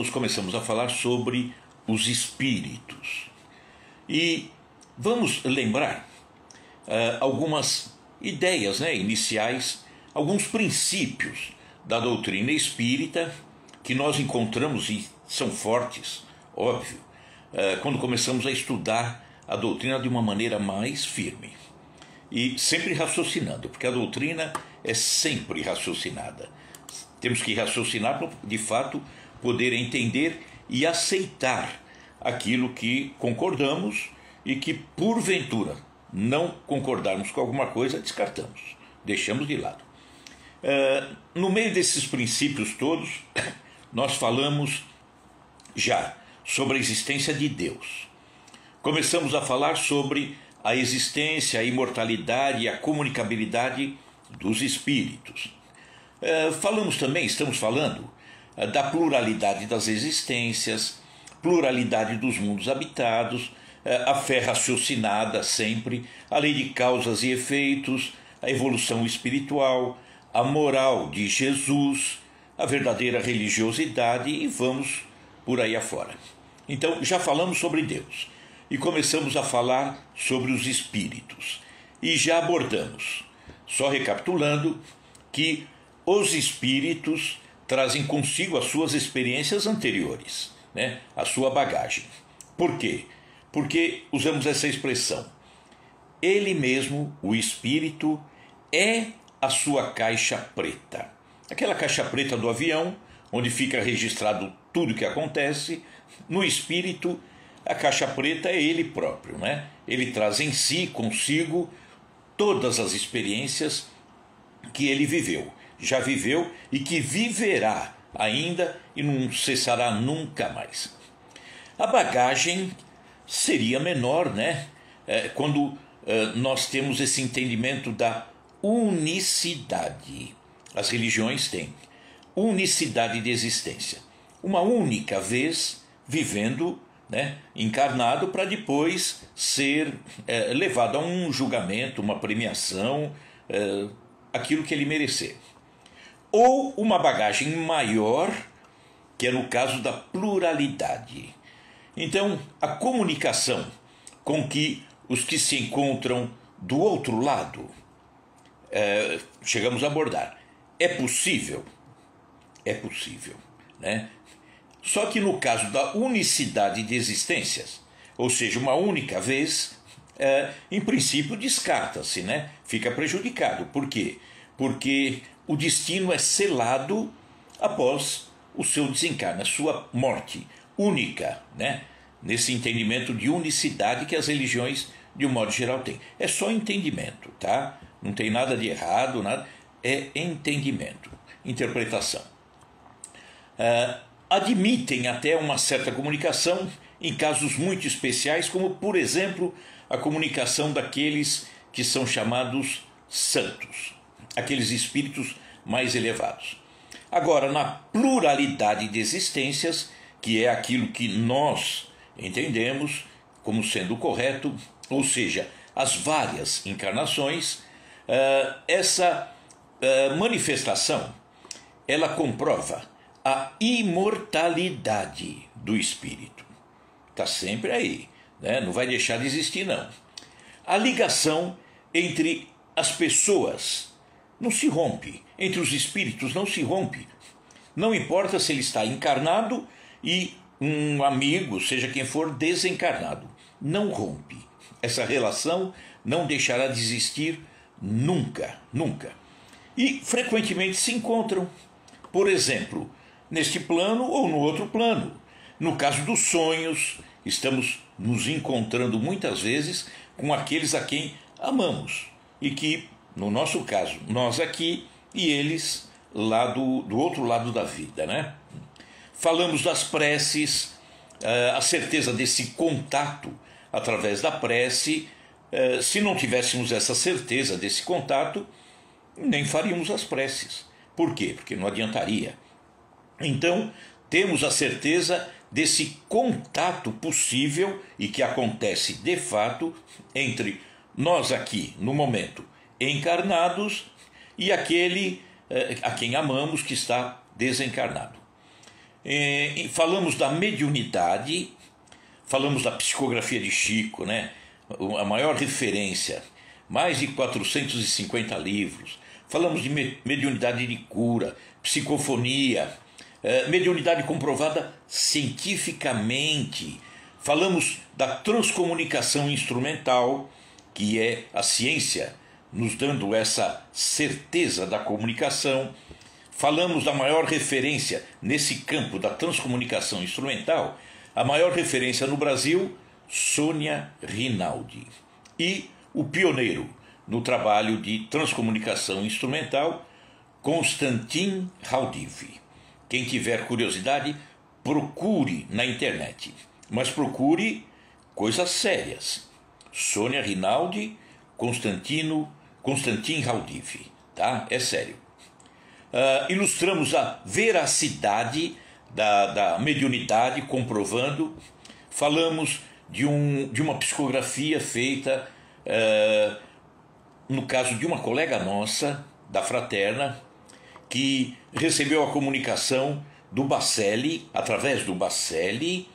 começamos a falar sobre os espíritos. E vamos lembrar algumas ideias, iniciais, alguns princípios da doutrina espírita que nós encontramos e são fortes, óbvio, quando começamos a estudar a doutrina de uma maneira mais firme. E sempre raciocinando, porque a doutrina é sempre raciocinada. Temos que raciocinar para, de fato, poder entender e aceitar aquilo que concordamos e que, porventura, não concordarmos com alguma coisa, descartamos, deixamos de lado. No meio desses princípios todos, nós falamos já sobre a existência de Deus. Começamos a falar sobre a existência, a imortalidade e a comunicabilidade dos espíritos. Estamos falando da pluralidade das existências, pluralidade dos mundos habitados, a fé raciocinada sempre, a lei de causas e efeitos, a evolução espiritual, a moral de Jesus, a verdadeira religiosidade e vamos por aí afora. Então, já falamos sobre Deus e começamos a falar sobre os espíritos. E já abordamos, só recapitulando, que os espíritos trazem consigo as suas experiências anteriores, a sua bagagem. Por quê? Porque usamos essa expressão. Ele mesmo, o espírito, é a sua caixa preta. Aquela caixa preta do avião, onde fica registrado tudo o que acontece. No espírito, a caixa preta é ele próprio, Ele traz em si, consigo, todas as experiências que ele viveu, já viveu e que viverá ainda e não cessará nunca mais. A bagagem seria menor, quando nós temos esse entendimento da unicidade. As religiões têm unicidade de existência. Uma única vez vivendo, encarnado, para depois ser levado a um julgamento, uma premiação, aquilo que ele merecer. Ou uma bagagem maior, que é no caso da pluralidade. Então, a comunicação com que os que se encontram do outro lado, chegamos a abordar. É possível? É possível, Só que no caso da unicidade de existências, ou seja, uma única vez, em princípio descarta-se, Fica prejudicado. Por quê? Porque o destino é selado após o seu desencarne, a sua morte única, Nesse entendimento de unicidade que as religiões, de um modo geral, têm. É só entendimento, tá? Não tem nada de errado, nada. É entendimento, interpretação. Admitem até uma certa comunicação em casos muito especiais, como, por exemplo, a comunicação daqueles que são chamados santos, aqueles espíritos mais elevados. Agora, na pluralidade de existências, que é aquilo que nós entendemos como sendo correto, ou seja, as várias encarnações, essa manifestação, ela comprova a imortalidade do espírito. Está sempre aí, não vai deixar de existir, não. A ligação entre as pessoas não se rompe, entre os espíritos não se rompe. Não importa se ele está encarnado e um amigo, seja quem for, desencarnado. Não rompe. Essa relação não deixará de existir nunca, nunca. E frequentemente se encontram, por exemplo, neste plano ou no outro plano. No caso dos sonhos, estamos nos encontrando muitas vezes com aqueles a quem amamos e que, no nosso caso, nós aqui e eles lá do outro lado da vida, Falamos das preces, a certeza desse contato através da prece. Se não tivéssemos essa certeza desse contato, nem faríamos as preces. Por quê? Porque não adiantaria. Então, temos a certeza desse contato possível e que acontece de fato entre nós aqui, no momento, encarnados, e aquele a quem amamos que está desencarnado. Falamos da mediunidade, falamos da psicografia de Chico, né? A maior referência, mais de 450 livros. Falamos de mediunidade de cura, psicofonia, mediunidade comprovada cientificamente. Falamos da transcomunicação instrumental, que é a ciência nos dando essa certeza da comunicação. Falamos da maior referência nesse campo da transcomunicação instrumental, a maior referência no Brasil, Sônia Rinaldi. E o pioneiro no trabalho de transcomunicação instrumental, Konstantin Raudive. Quem tiver curiosidade, procure na internet, mas procure coisas sérias. Sônia Rinaldi, Konstantin Raudive, tá? É sério. Ilustramos a veracidade da mediunidade, comprovando. Falamos de uma psicografia feita, no caso de uma colega nossa, da Fraterna, que recebeu a comunicação do Bacelli, através do Bacelli,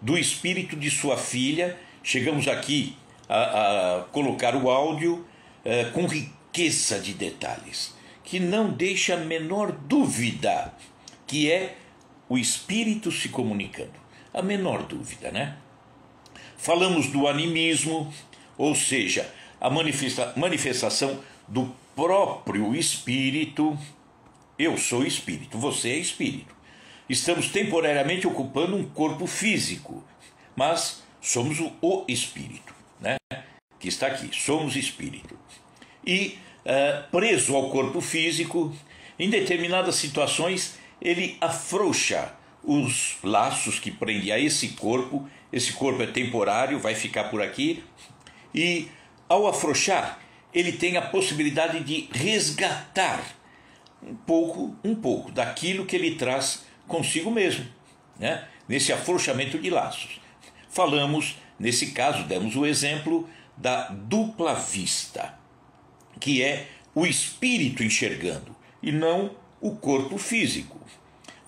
do espírito de sua filha. Chegamos aqui a colocar o áudio com riqueza de detalhes, que não deixa a menor dúvida que é o espírito se comunicando. A menor dúvida, né? Falamos do animismo, ou seja, a manifestação do próprio espírito. Eu sou espírito, você é espírito. Estamos temporariamente ocupando um corpo físico, mas somos o espírito, né? Que está aqui, somos espírito. E preso ao corpo físico, em determinadas situações, ele afrouxa os laços que prendem a esse corpo. Esse corpo é temporário, vai ficar por aqui. E ao afrouxar, ele tem a possibilidade de resgatar um pouco daquilo que ele traz consigo mesmo, né? Nesse afrouxamento de laços. Falamos, nesse caso, demos o exemplo da dupla vista, que é o espírito enxergando e não o corpo físico.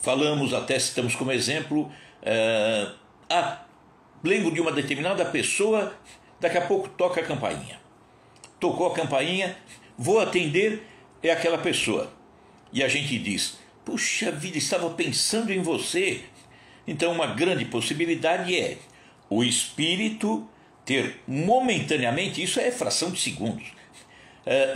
Falamos, até citamos como exemplo, lembro de uma determinada pessoa, daqui a pouco toca a campainha. Tocou a campainha, vou atender, é aquela pessoa. E a gente diz, puxa vida, estava pensando em você. Então uma grande possibilidade é o espírito ter momentaneamente, isso é fração de segundos,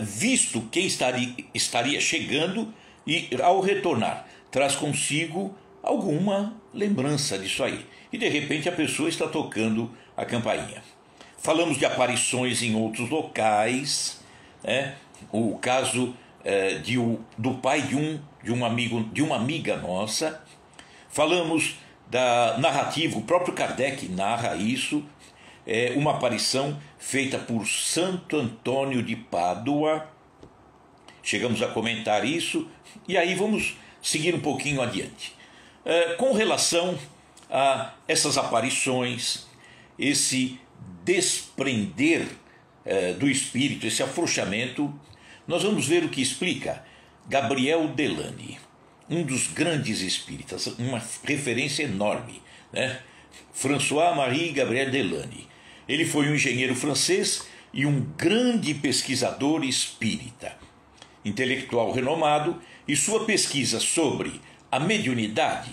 visto quem estaria chegando e ao retornar traz consigo alguma lembrança disso aí. E de repente a pessoa está tocando a campainha. Falamos de aparições em outros locais, né? O caso do pai de um amigo, de uma amiga nossa. Falamos da narrativa, o próprio Kardec narra isso, uma aparição feita por Santo Antônio de Pádua. Chegamos a comentar isso, e aí vamos seguir um pouquinho adiante. Com relação a essas aparições, esse desprender do espírito, esse afrouxamento, nós vamos ver o que explica Gabriel Delany, um dos grandes espíritas, uma referência enorme, né? François-Marie Gabriel Delany. Ele foi um engenheiro francês e um grande pesquisador espírita, intelectual renomado, e sua pesquisa sobre a mediunidade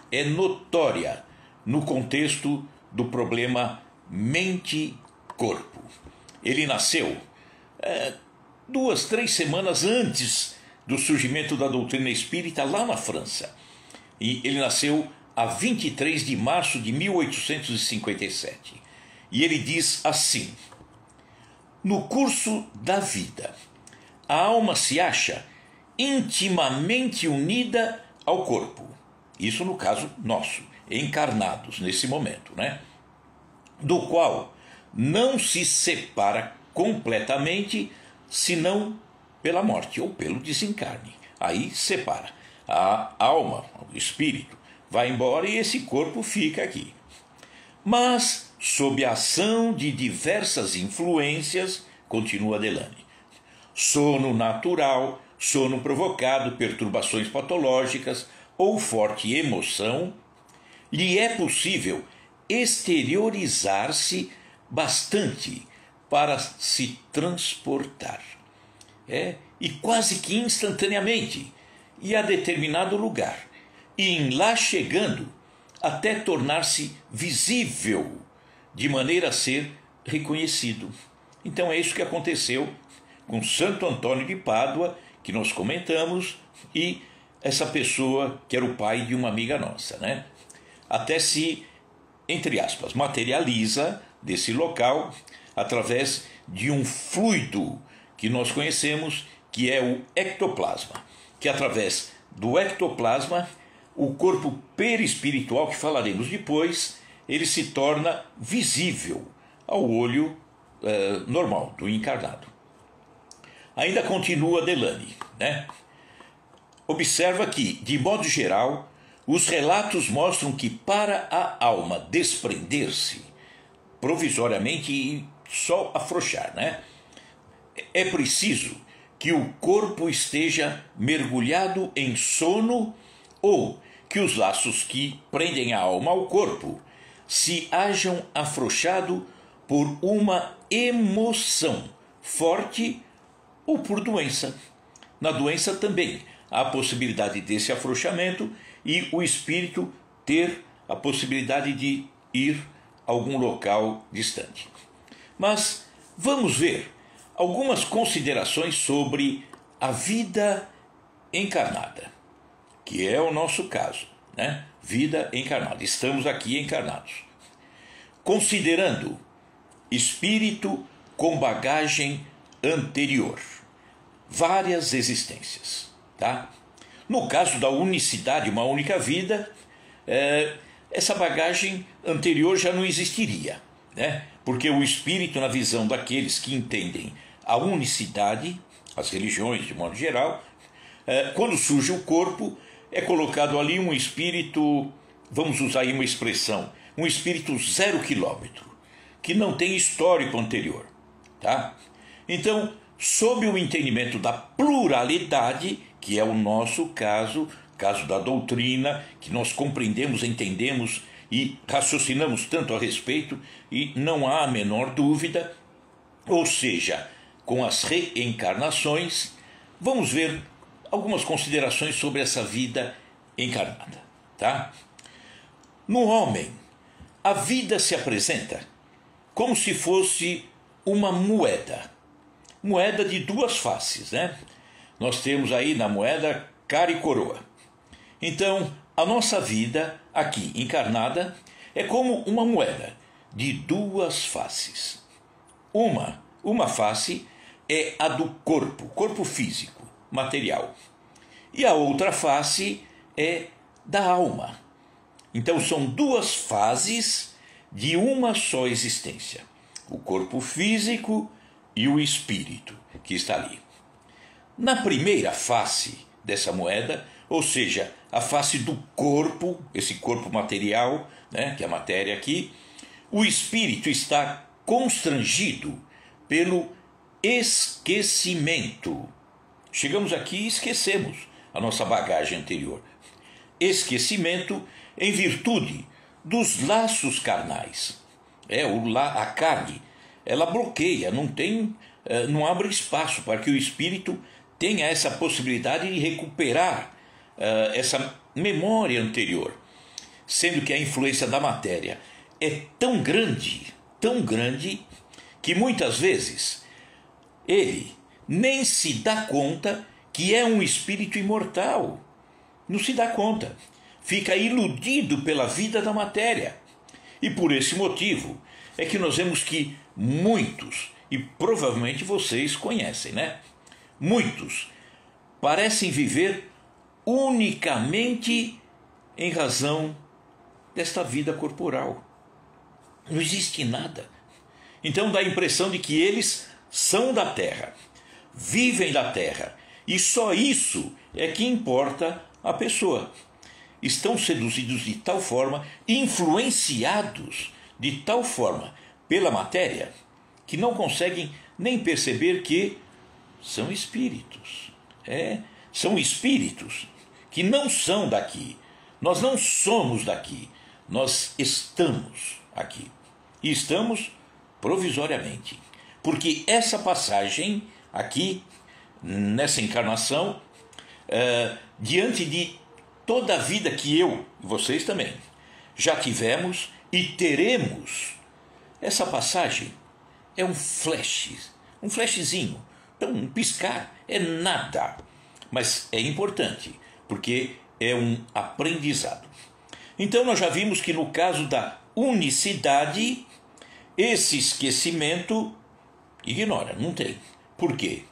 é notória no contexto do problema mente-corpo. Ele nasceu 2, 3 semanas antes do surgimento da doutrina espírita lá na França. E ele nasceu a 23 de março de 1857. E ele diz assim: no curso da vida, a alma se acha intimamente unida ao corpo. Isso no caso nosso, encarnados nesse momento, né? Do qual não se separa completamente, senão pela morte ou pelo desencarne. Aí separa. A alma, o espírito, vai embora e esse corpo fica aqui. Mas, sob a ação de diversas influências, continua Delany, sono natural, sono provocado, perturbações patológicas, ou forte emoção, lhe é possível exteriorizar-se bastante para se transportar. E quase que instantaneamente, e a determinado lugar, e em lá chegando, até tornar-se visível, de maneira a ser reconhecido. Então é isso que aconteceu com Santo Antônio de Pádua, que nós comentamos, e essa pessoa que era o pai de uma amiga nossa, né? Até se, entre aspas, materializa desse local através de um fluido que nós conhecemos, que é o ectoplasma, que através do ectoplasma, o corpo perispiritual, que falaremos depois, ele se torna visível ao olho normal do encarnado. Ainda continua Delany, né? Observa que, de modo geral, os relatos mostram que para a alma desprender-se provisoriamente e só afrouxar, né, é preciso que o corpo esteja mergulhado em sono ou que os laços que prendem a alma ao corpo se hajam afrouxado por uma emoção forte ou por doença. Na doença também há a possibilidade desse afrouxamento e o espírito ter a possibilidade de ir a algum local distante. Mas vamos ver algumas considerações sobre a vida encarnada, que é o nosso caso, né? Vida encarnada. Estamos aqui encarnados. Considerando espírito com bagagem anterior, várias existências, tá? No caso da unicidade, uma única vida, essa bagagem anterior já não existiria, né? Porque o espírito, na visão daqueles que entendem a unicidade, as religiões de modo geral, quando surge o corpo, é colocado ali um espírito, vamos usar aí uma expressão, um espírito 0 quilômetro, que não tem histórico anterior, tá? Então, sob o entendimento da pluralidade, que é o nosso caso da doutrina, que nós compreendemos, entendemos e raciocinamos tanto a respeito, e não há a menor dúvida, ou seja, com as reencarnações, vamos ver algumas considerações sobre essa vida encarnada, tá? No homem, a vida se apresenta como se fosse uma moeda de duas faces, né? Nós temos aí na moeda cara e coroa. Então, a nossa vida aqui encarnada é como uma moeda de duas faces. Uma face é a do corpo físico, material. E a outra face é da alma. Então são duas fases de uma só existência. O corpo físico e o espírito que está ali. Na primeira face dessa moeda, ou seja, a face do corpo, esse corpo material, né, que é a matéria aqui, o espírito está constrangido pelo esquecimento. Chegamos aqui e esquecemos a nossa bagagem anterior. Esquecimento em virtude dos laços carnais. A carne, ela bloqueia, não abre espaço para que o espírito tenha essa possibilidade de recuperar essa memória anterior, sendo que a influência da matéria é tão grande, que muitas vezes ele nem se dá conta que é um espírito imortal. Não se dá conta. Fica iludido pela vida da matéria. E por esse motivo é que nós vemos que muitos, e provavelmente vocês conhecem, né? Muitos parecem viver unicamente em razão desta vida corporal. Não existe nada. Então dá a impressão de que eles são da terra, vivem da terra, e só isso é que importa a pessoa. Estão seduzidos de tal forma, influenciados de tal forma pela matéria, que não conseguem nem perceber que são espíritos. São espíritos que não são daqui. Nós não somos daqui, nós estamos aqui. E estamos provisoriamente. Porque essa passagem aqui, nessa encarnação, diante de toda a vida que eu e vocês também já tivemos e teremos, essa passagem é um flashzinho, então um piscar, é nada, mas é importante, porque é um aprendizado. Então nós já vimos que no caso da unicidade, esse esquecimento ignora, não tem. Por quê?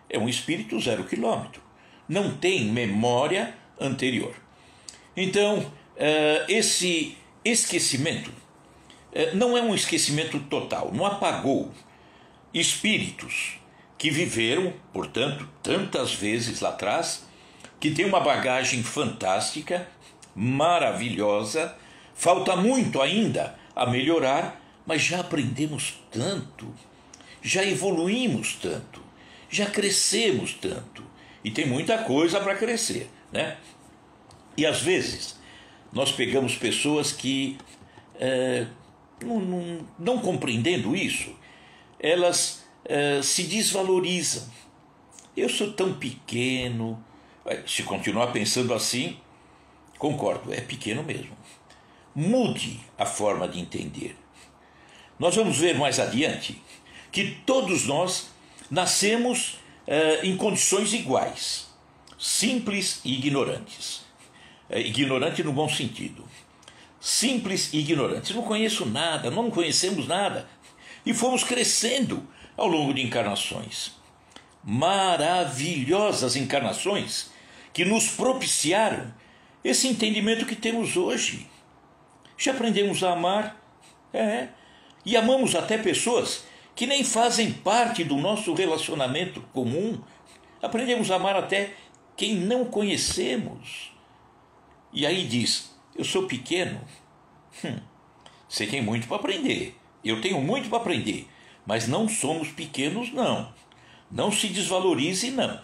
É um espírito 0 quilômetro, não tem memória anterior. Então, esse esquecimento não é um esquecimento total, não apagou espíritos que viveram, portanto, tantas vezes lá atrás, que tem uma bagagem fantástica, maravilhosa, falta muito ainda a melhorar, mas já aprendemos tanto, já evoluímos tanto, já crescemos tanto, e tem muita coisa para crescer, né? E às vezes nós pegamos pessoas que, não compreendendo isso, elas se desvalorizam. Eu sou tão pequeno. Se continuar pensando assim, concordo, é pequeno mesmo. Mude a forma de entender. Nós vamos ver mais adiante que todos nós nascemos em condições iguais, simples e ignorantes. Ignorante no bom sentido. Simples e ignorantes. Não conheço nada, não conhecemos nada. E fomos crescendo ao longo de encarnações. Maravilhosas encarnações que nos propiciaram esse entendimento que temos hoje. Já aprendemos a amar, e amamos até pessoas que nem fazem parte do nosso relacionamento comum. Aprendemos a amar até quem não conhecemos. E aí diz, eu sou pequeno. Você tem muito para aprender. Eu tenho muito para aprender. Mas não somos pequenos, não. Não se desvalorize, não.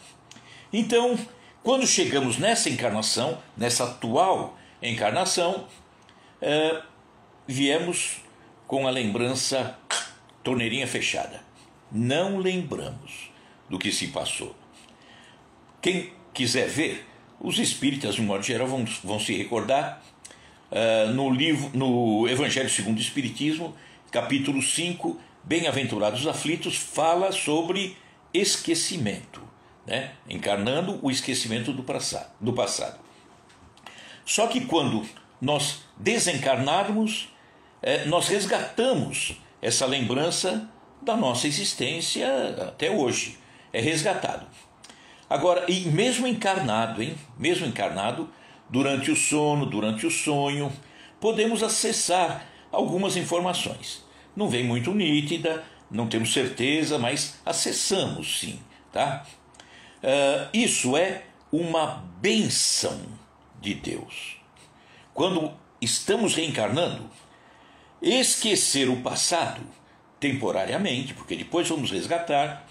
Então, quando chegamos nessa encarnação, nessa atual encarnação, viemos com a lembrança torneirinha fechada. Não lembramos do que se passou. Quem quiser ver, os espíritas, de um modo geral, vão se recordar no Evangelho segundo o Espiritismo, capítulo 5, Bem-aventurados aflitos, fala sobre esquecimento, né? Encarnando o esquecimento do passado. Só que quando nós desencarnarmos, nós resgatamos essa lembrança da nossa existência até hoje. É resgatado. Agora, e mesmo encarnado, mesmo encarnado, durante o sono, durante o sonho, podemos acessar algumas informações. Não vem muito nítida, não temos certeza, mas acessamos sim, tá? Isso é uma bênção de Deus. Quando estamos reencarnando, esquecer o passado temporariamente, porque depois vamos resgatar,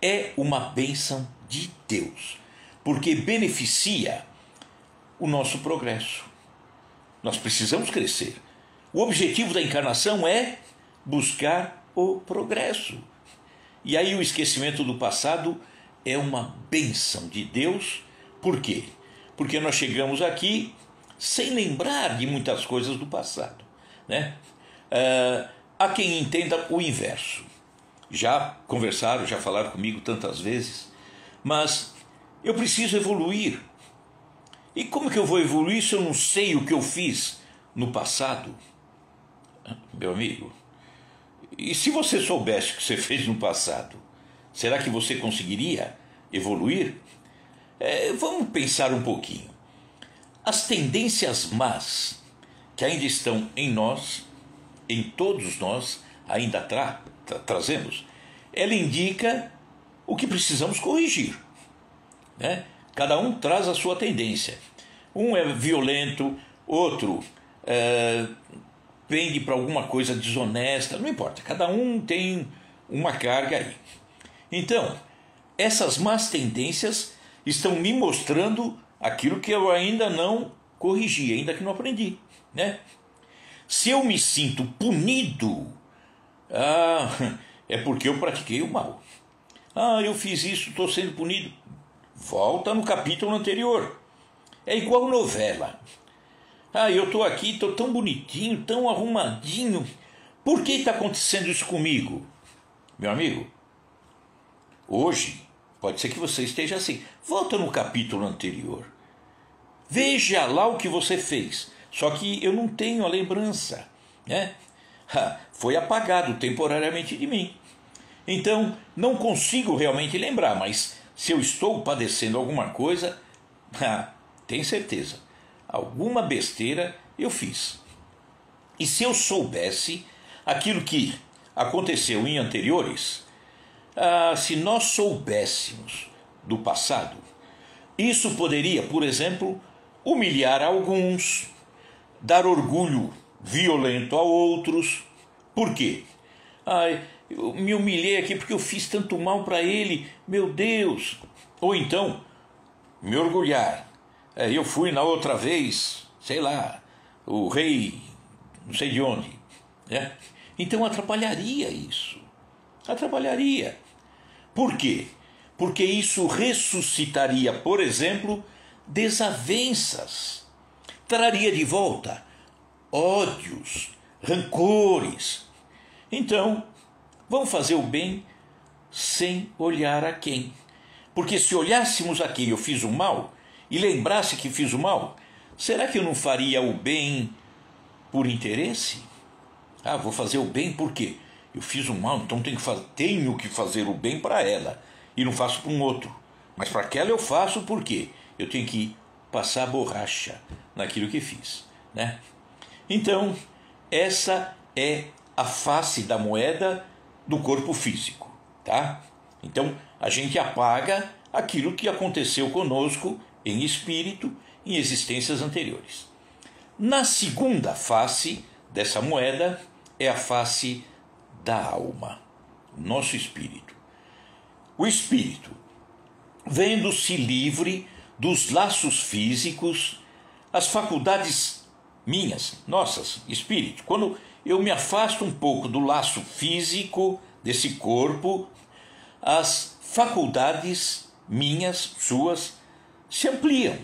é uma bênção de Deus, porque beneficia o nosso progresso. Nós precisamos crescer. O objetivo da encarnação é buscar o progresso. E aí o esquecimento do passado é uma bênção de Deus. Por quê? Porque nós chegamos aqui sem lembrar de muitas coisas do passado, né? Há quem entenda o inverso. Já conversaram, já falaram comigo tantas vezes, mas eu preciso evoluir. E como que eu vou evoluir se eu não sei o que eu fiz no passado? Meu amigo, e se você soubesse o que você fez no passado, será que você conseguiria evoluir? Vamos pensar um pouquinho. As tendências más que ainda estão em nós, em todos nós, ainda trazemos, ela indica o que precisamos corrigir, né? Cada um traz a sua tendência. Um é violento, outro pende para alguma coisa desonesta, não importa, cada um tem uma carga aí. Então, essas más tendências estão me mostrando aquilo que eu ainda não corrigi, ainda que não aprendi, né? Se eu me sinto punido, é porque eu pratiquei o mal. Eu fiz isso, estou sendo punido. Volta no capítulo anterior. É igual novela. Eu estou aqui, estou tão bonitinho, tão arrumadinho. Por que está acontecendo isso comigo? Meu amigo, hoje, pode ser que você esteja assim. Volta no capítulo anterior. Veja lá o que você fez. Só que eu não tenho a lembrança, né? Foi apagado temporariamente de mim. Então, não consigo realmente lembrar, mas se eu estou padecendo alguma coisa, tem certeza, alguma besteira eu fiz. E se eu soubesse aquilo que aconteceu em anteriores, se nós soubéssemos do passado, isso poderia, por exemplo, humilhar alguns, dar orgulho violento a outros. Por quê? Eu me humilhei aqui porque eu fiz tanto mal para ele, meu Deus. Ou então, me orgulhar. Eu fui na outra vez, sei lá, o rei, não sei de onde, né? Então atrapalharia isso. Atrapalharia. Por quê? Porque isso ressuscitaria, por exemplo, desavenças. Traria de volta ódios, rancores. Então, vamos fazer o bem sem olhar a quem. Porque se olhássemos a quem eu fiz o mal e lembrasse que fiz o mal, será que eu não faria o bem por interesse? Vou fazer o bem por quê? Eu fiz o mal, então tenho que fazer o bem para ela. E não faço para um outro. Mas para aquela eu faço por quê? Eu tenho que passar borracha naquilo que fiz, né? Então, essa é a face da moeda do corpo físico, tá? Então, a gente apaga aquilo que aconteceu conosco em espírito, em existências anteriores. Na segunda face dessa moeda é a face da alma, nosso espírito. O espírito, vendo-se livre dos laços físicos, as faculdades minhas, nossas, espírito, quando eu me afasto um pouco do laço físico desse corpo, as faculdades minhas, suas, se ampliam,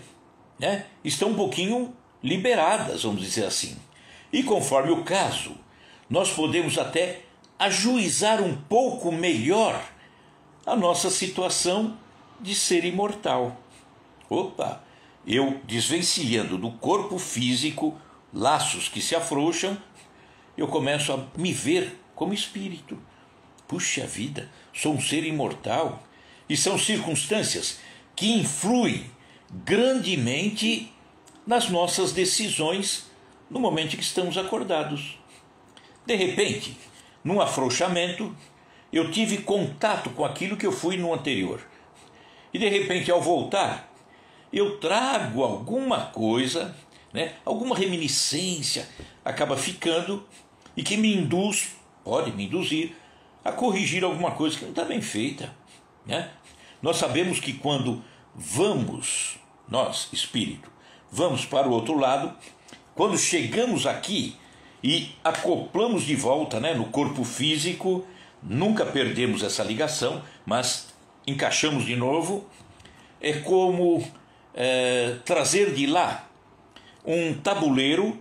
né? Estão um pouquinho liberadas, vamos dizer assim. E conforme o caso, nós podemos até ajuizar um pouco melhor a nossa situação de ser imortal. Eu desvencilhando do corpo físico, laços que se afrouxam, eu começo a me ver como espírito. Puxa vida, sou um ser imortal. E são circunstâncias que influem grandemente nas nossas decisões no momento em que estamos acordados. De repente, num afrouxamento, eu tive contato com aquilo que eu fui no anterior. E de repente, ao voltar, eu trago alguma coisa, né, alguma reminiscência, acaba ficando, e que me induz, pode me induzir, a corrigir alguma coisa que não está bem feita, né? Nós sabemos que quando vamos, nós, espírito, vamos para o outro lado, quando chegamos aqui e acoplamos de volta, né, no corpo físico, nunca perdemos essa ligação, mas encaixamos de novo, é como trazer de lá um tabuleiro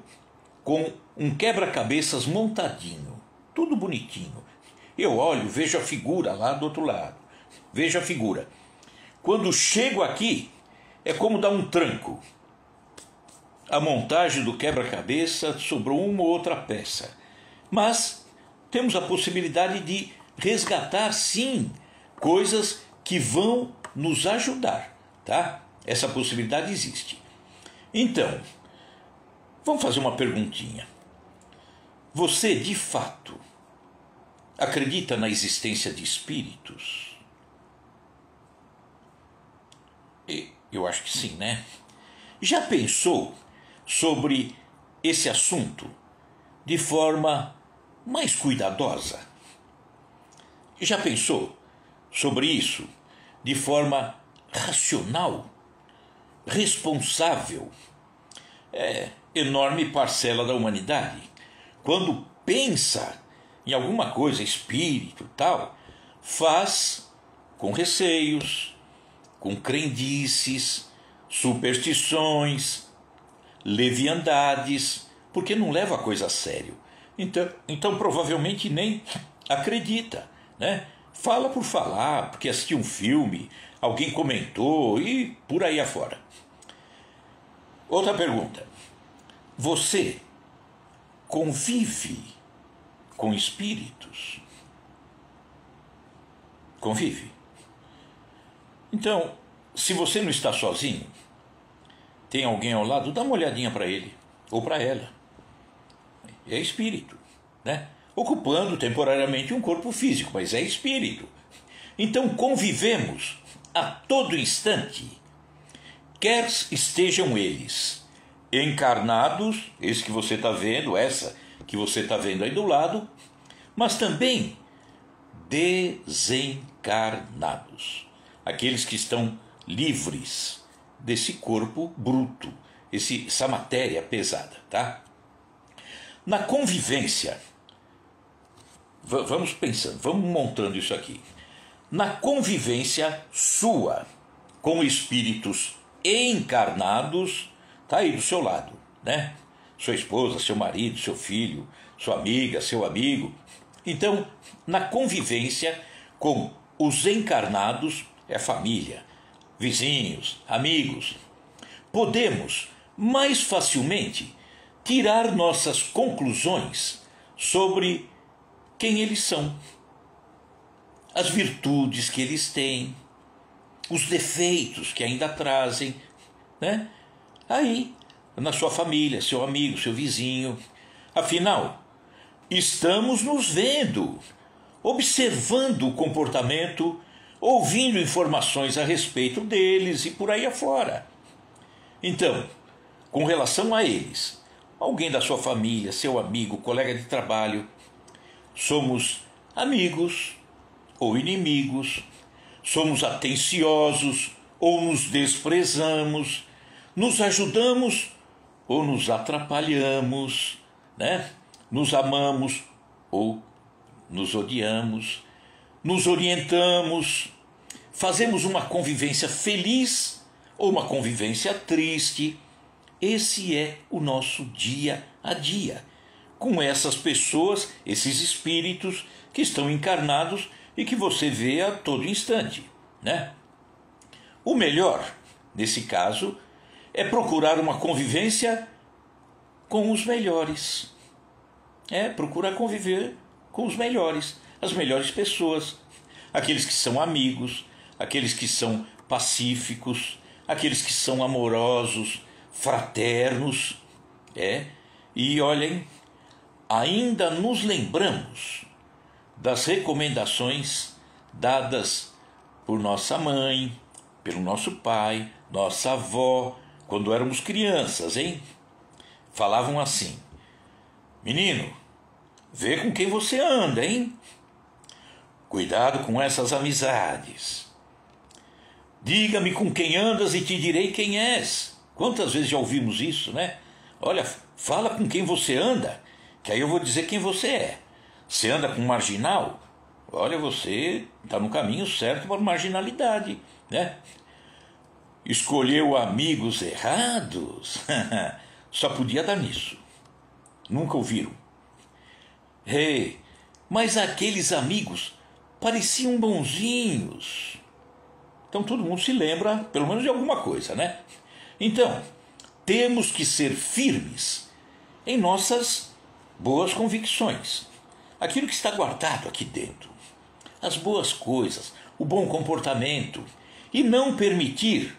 com um quebra-cabeças montadinho, tudo bonitinho. Eu olho, vejo a figura lá do outro lado, vejo a figura. Quando chego aqui, é como dar um tranco. A montagem do quebra-cabeça sobrou uma ou outra peça. Mas temos a possibilidade de resgatar, sim, coisas que vão nos ajudar, tá? Essa possibilidade existe. Então, vamos fazer uma perguntinha. Você, de fato, acredita na existência de espíritos? Eu acho que sim, né? Já pensou sobre esse assunto de forma mais cuidadosa? Já pensou sobre isso de forma racional? responsável, enorme parcela da humanidade, quando pensa em alguma coisa, espírito e tal, faz com receios, com crendices, superstições, leviandades, porque não leva a coisa a sério. Então provavelmente nem acredita, né? Fala por falar, porque assistiu um filme, alguém comentou e por aí afora. Outra pergunta. Você convive com espíritos? Convive? Então, se você não está sozinho, tem alguém ao lado, dá uma olhadinha para ele ou para ela. É espírito, né? Ocupando temporariamente um corpo físico, mas é espírito. Então convivemos a todo instante, quer estejam eles encarnados, esse que você está vendo, essa que você está vendo aí do lado, mas também desencarnados, aqueles que estão livres desse corpo bruto, essa matéria pesada, tá? Na convivência, vamos pensando, vamos montando isso aqui. Na convivência sua com espíritos encarnados, tá aí do seu lado, né? Sua esposa, seu marido, seu filho, sua amiga, seu amigo. Então, na convivência com os encarnados, é família, vizinhos, amigos, podemos mais facilmente tirar nossas conclusões sobre quem eles são, as virtudes que eles têm, os defeitos que ainda trazem, né? Aí, na sua família, seu amigo, seu vizinho. Afinal, estamos nos vendo, observando o comportamento, ouvindo informações a respeito deles e por aí afora. Então, com relação a eles, alguém da sua família, seu amigo, colega de trabalho, somos amigos ou inimigos, somos atenciosos ou nos desprezamos, nos ajudamos ou nos atrapalhamos, né? Nos amamos ou nos odiamos, nos orientamos, fazemos uma convivência feliz ou uma convivência triste. Esse é o nosso dia a dia, com essas pessoas, esses espíritos que estão encarnados e que você vê a todo instante, né? O melhor, nesse caso, é procurar uma convivência com os melhores. Procurar conviver com os melhores, as melhores pessoas, aqueles que são amigos, aqueles que são pacíficos, aqueles que são amorosos, fraternos, e olhem, ainda nos lembramos das recomendações dadas por nossa mãe, pelo nosso pai, nossa avó, quando éramos crianças, hein? Falavam assim: menino, vê com quem você anda, hein? Cuidado com essas amizades. Diga-me com quem andas e te direi quem és. Quantas vezes já ouvimos isso, né? Olha, fala com quem você anda, que aí eu vou dizer quem você é. Você anda com um marginal? Olha, você está no caminho certo para a marginalidade, né? Escolheu amigos errados? Só podia dar nisso. Nunca ouviram? Mas aqueles amigos pareciam bonzinhos. Então todo mundo se lembra, pelo menos de alguma coisa, né? Então, temos que ser firmes em nossas boas convicções. Aquilo que está guardado aqui dentro. As boas coisas, o bom comportamento. E não permitir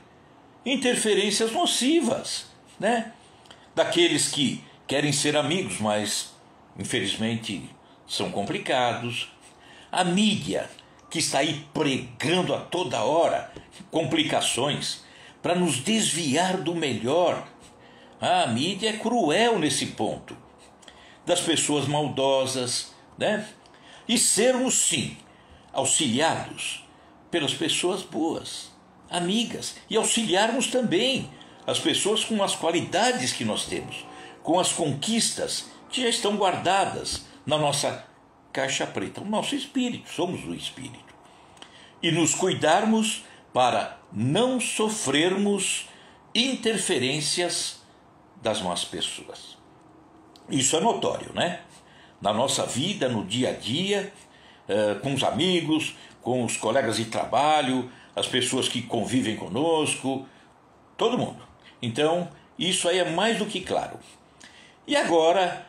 interferências nocivas, né? Daqueles que querem ser amigos, mas infelizmente são complicados. A mídia, que está aí pregando a toda hora complicações para nos desviar do melhor. A mídia é cruel nesse ponto, das pessoas maldosas, né? E sermos, sim, auxiliados pelas pessoas boas, amigas, e auxiliarmos também as pessoas com as qualidades que nós temos, com as conquistas que já estão guardadas na nossa caixa preta, o nosso espírito, somos o espírito. E nos cuidarmos para não sofrermos interferências das más pessoas. Isso é notório, né? Na nossa vida, no dia a dia, com os amigos, com os colegas de trabalho, as pessoas que convivem conosco, todo mundo. Então, isso aí é mais do que claro. E agora,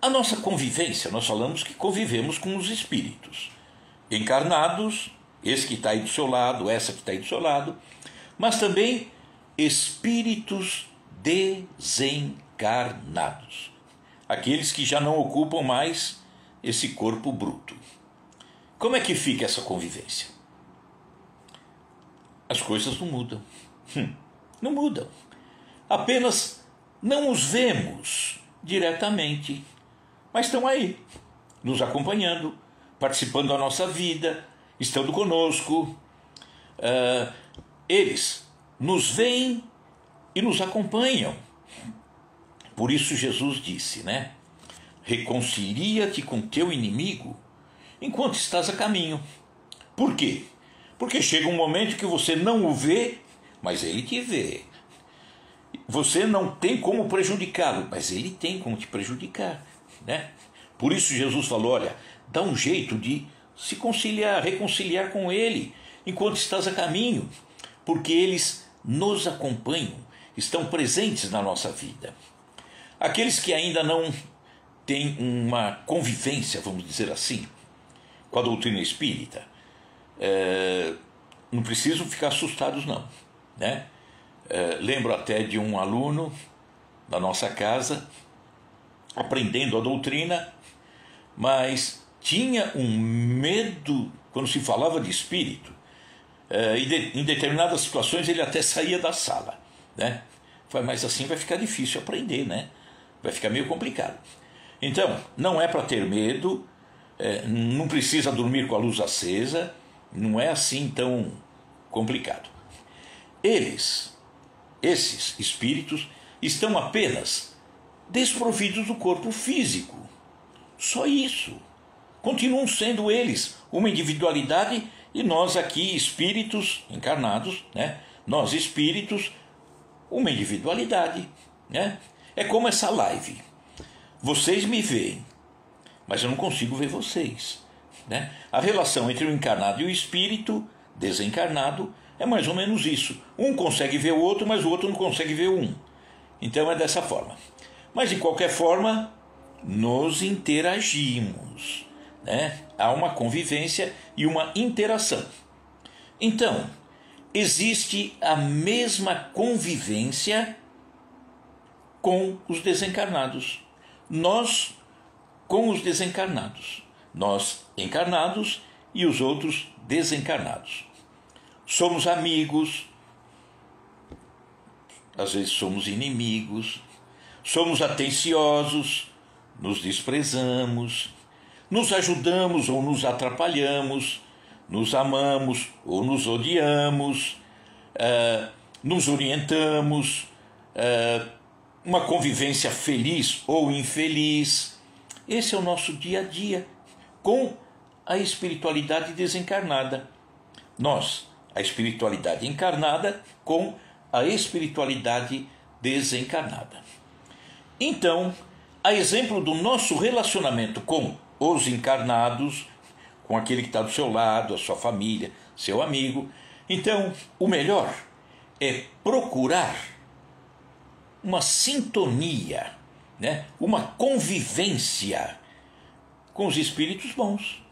a nossa convivência, nós falamos que convivemos com os espíritos encarnados, esse que está aí do seu lado, essa que está aí do seu lado, mas também espíritos desencarnados, aqueles que já não ocupam mais esse corpo bruto. Como é que fica essa convivência? As coisas não mudam. Não mudam. Apenas não os vemos diretamente, mas estão aí, nos acompanhando, participando da nossa vida, estando conosco. Eles nos veem e nos acompanham. Por isso Jesus disse, né? Reconcilia-te com teu inimigo enquanto estás a caminho. Por quê? Porque chega um momento que você não o vê, mas ele te vê. Você não tem como prejudicá-lo, mas ele tem como te prejudicar, né? Por isso Jesus falou, olha, dá um jeito de se conciliar, reconciliar com ele enquanto estás a caminho, porque eles nos acompanham, estão presentes na nossa vida. Aqueles que ainda não têm uma convivência, vamos dizer assim, com a doutrina espírita, não precisam ficar assustados não, né? Lembro até de um aluno da nossa casa aprendendo a doutrina, mas tinha um medo quando se falava de espírito. Em determinadas situações ele até saía da sala, né? Mas assim vai ficar difícil aprender, né? Vai ficar meio complicado. Então, não é para ter medo, não precisa dormir com a luz acesa, não é assim tão complicado. Esses espíritos, estão apenas desprovidos do corpo físico. Só isso. Continuam sendo eles uma individualidade e nós aqui, espíritos encarnados, né? Nós espíritos, uma individualidade, né? É como essa live. Vocês me veem, mas eu não consigo ver vocês, né? A relação entre o encarnado e o espírito desencarnado é mais ou menos isso. Um consegue ver o outro, mas o outro não consegue ver um. Então é dessa forma. Mas de qualquer forma, nos interagimos, né? Há uma convivência e uma interação. Então, existe a mesma convivência com os desencarnados. Nós com os desencarnados. Nós encarnados e os outros desencarnados. Somos amigos, às vezes somos inimigos, somos atenciosos, nos desprezamos, nos ajudamos ou nos atrapalhamos, nos amamos ou nos odiamos, nos orientamos, uma convivência feliz ou infeliz. Esse é o nosso dia a dia com a espiritualidade desencarnada. Nós, a espiritualidade encarnada com a espiritualidade desencarnada. Então, a exemplo do nosso relacionamento com os encarnados, com aquele que está do seu lado, a sua família, seu amigo, então o melhor é procurar uma sintonia, né? Uma convivência com os espíritos bons,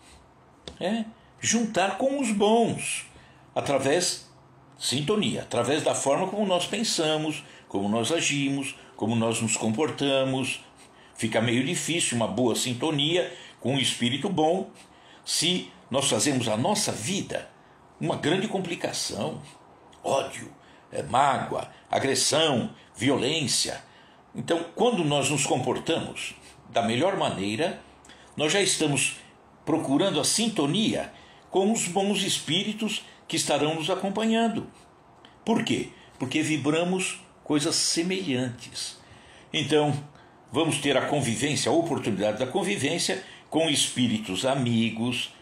juntar com os bons, através sintonia, através da forma como nós pensamos, como nós agimos, como nós nos comportamos. Fica meio difícil uma boa sintonia com um espírito bom se nós fazemos a nossa vida uma grande complicação, ódio, mágoa, agressão, violência. Então, quando nós nos comportamos da melhor maneira, nós já estamos procurando a sintonia com os bons espíritos que estarão nos acompanhando. Por quê? Porque vibramos coisas semelhantes. Então, vamos ter a convivência, a oportunidade da convivência com espíritos amigos,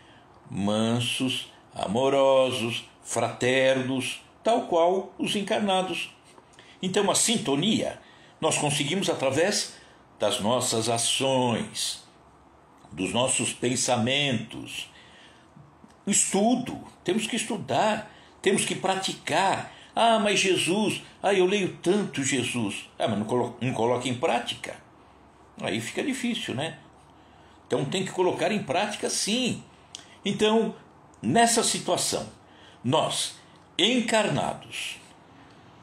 mansos, amorosos, fraternos, tal qual os encarnados. Então, a sintonia nós conseguimos através das nossas ações, dos nossos pensamentos. Estudo, temos que estudar, temos que praticar. Ah, mas Jesus, eu leio tanto Jesus. Mas não coloca em prática. Aí fica difícil, né? Então tem que colocar em prática, sim. Então, nessa situação, nós, encarnados,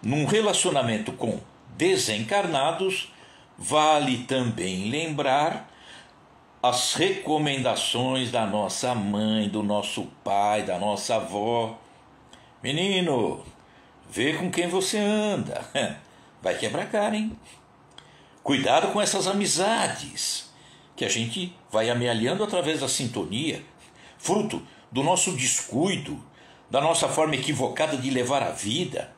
num relacionamento com desencarnados, vale também lembrar as recomendações da nossa mãe, do nosso pai, da nossa avó. Menino, vê com quem você anda. Vai quebrar cara, hein? Cuidado com essas amizades que a gente vai amealhando através da sintonia, fruto do nosso descuido, da nossa forma equivocada de levar a vida.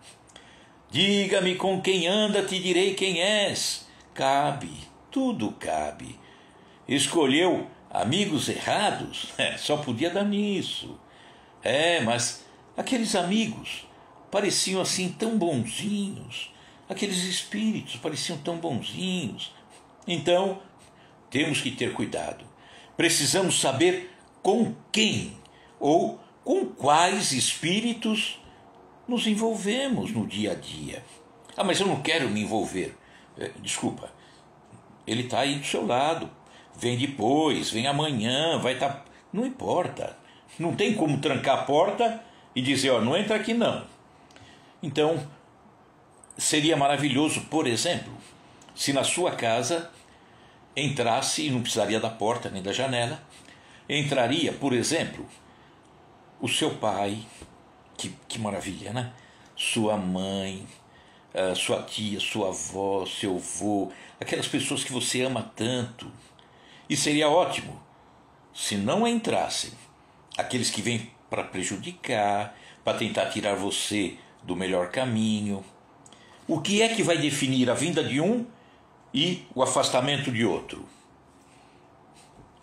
Diga-me com quem anda, te direi quem és. Cabe, tudo cabe. Escolheu amigos errados? Só podia dar nisso. Mas aqueles amigos pareciam assim tão bonzinhos. Aqueles espíritos pareciam tão bonzinhos. Então, temos que ter cuidado. Precisamos saber com quem ou com quais espíritos nos envolvemos no dia a dia. Mas eu não quero me envolver. Desculpa, ele está aí do seu lado. Vem depois, vem amanhã, vai estar... Não importa. Não tem como trancar a porta e dizer, não entra aqui não. Então, seria maravilhoso, por exemplo, se na sua casa entrasse, e não precisaria da porta nem da janela, entraria, por exemplo, o seu pai, que maravilha, né? Sua mãe, sua tia, sua avó, seu avô, aquelas pessoas que você ama tanto. E seria ótimo se não entrassem aqueles que vêm para prejudicar, para tentar tirar você do melhor caminho. O que é que vai definir a vinda de um e o afastamento de outro?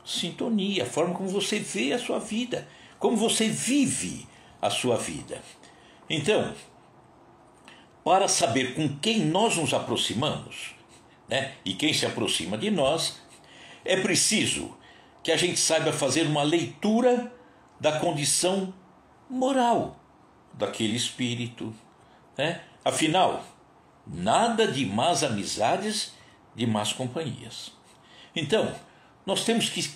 Sintonia, a forma como você vê a sua vida, como você vive a sua vida. Então, para saber com quem nós nos aproximamos, né, e quem se aproxima de nós, é preciso que a gente saiba fazer uma leitura da condição moral daquele espírito, né? Afinal, nada de más amizades, de más companhias. Então, nós temos que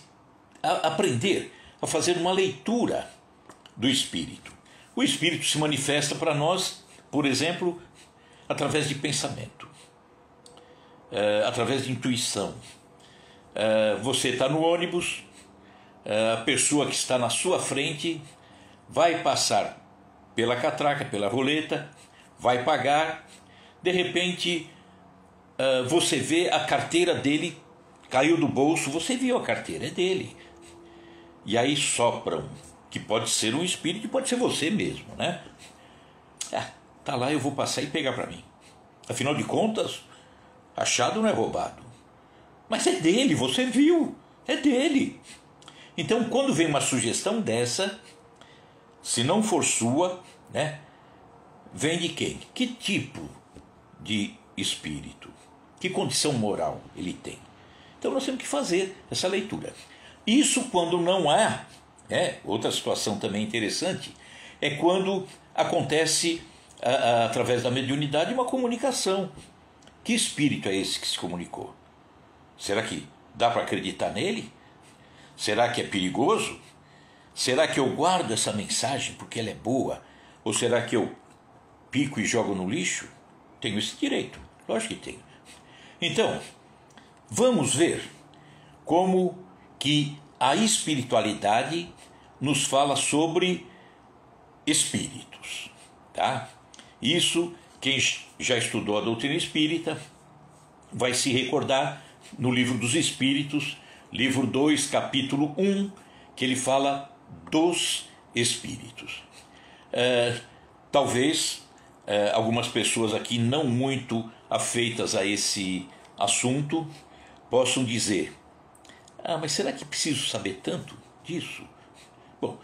aprender a fazer uma leitura do espírito. O espírito se manifesta para nós, por exemplo, através de pensamento, através de intuição. Você está no ônibus, a pessoa que está na sua frente vai passar pela catraca, pela roleta, vai pagar, de repente você vê a carteira dele, caiu do bolso, você viu a carteira, é dele. E aí sopram, que pode ser um espírito, pode ser você mesmo, né? Tá lá, eu vou passar e pegar para mim. Afinal de contas, achado não é roubado. Mas é dele, você viu, é dele. Então, quando vem uma sugestão dessa, se não for sua, né, vem de quem? Que tipo de espírito? Que condição moral ele tem? Então, nós temos que fazer essa leitura. Isso quando não há, outra situação também interessante, é quando acontece, através da mediunidade, uma comunicação. Que espírito é esse que se comunicou? Será que dá para acreditar nele? Será que é perigoso? Será que eu guardo essa mensagem porque ela é boa? Ou será que eu pico e jogo no lixo? Tenho esse direito, lógico que tenho. Então, vamos ver como que a espiritualidade nos fala sobre espíritos, tá? Isso, quem já estudou a doutrina espírita vai se recordar no Livro dos Espíritos, livro 2, capítulo 1, que ele fala dos espíritos. Talvez algumas pessoas aqui não muito afeitas a esse assunto possam dizer: ah, mas será que preciso saber tanto disso? Bom,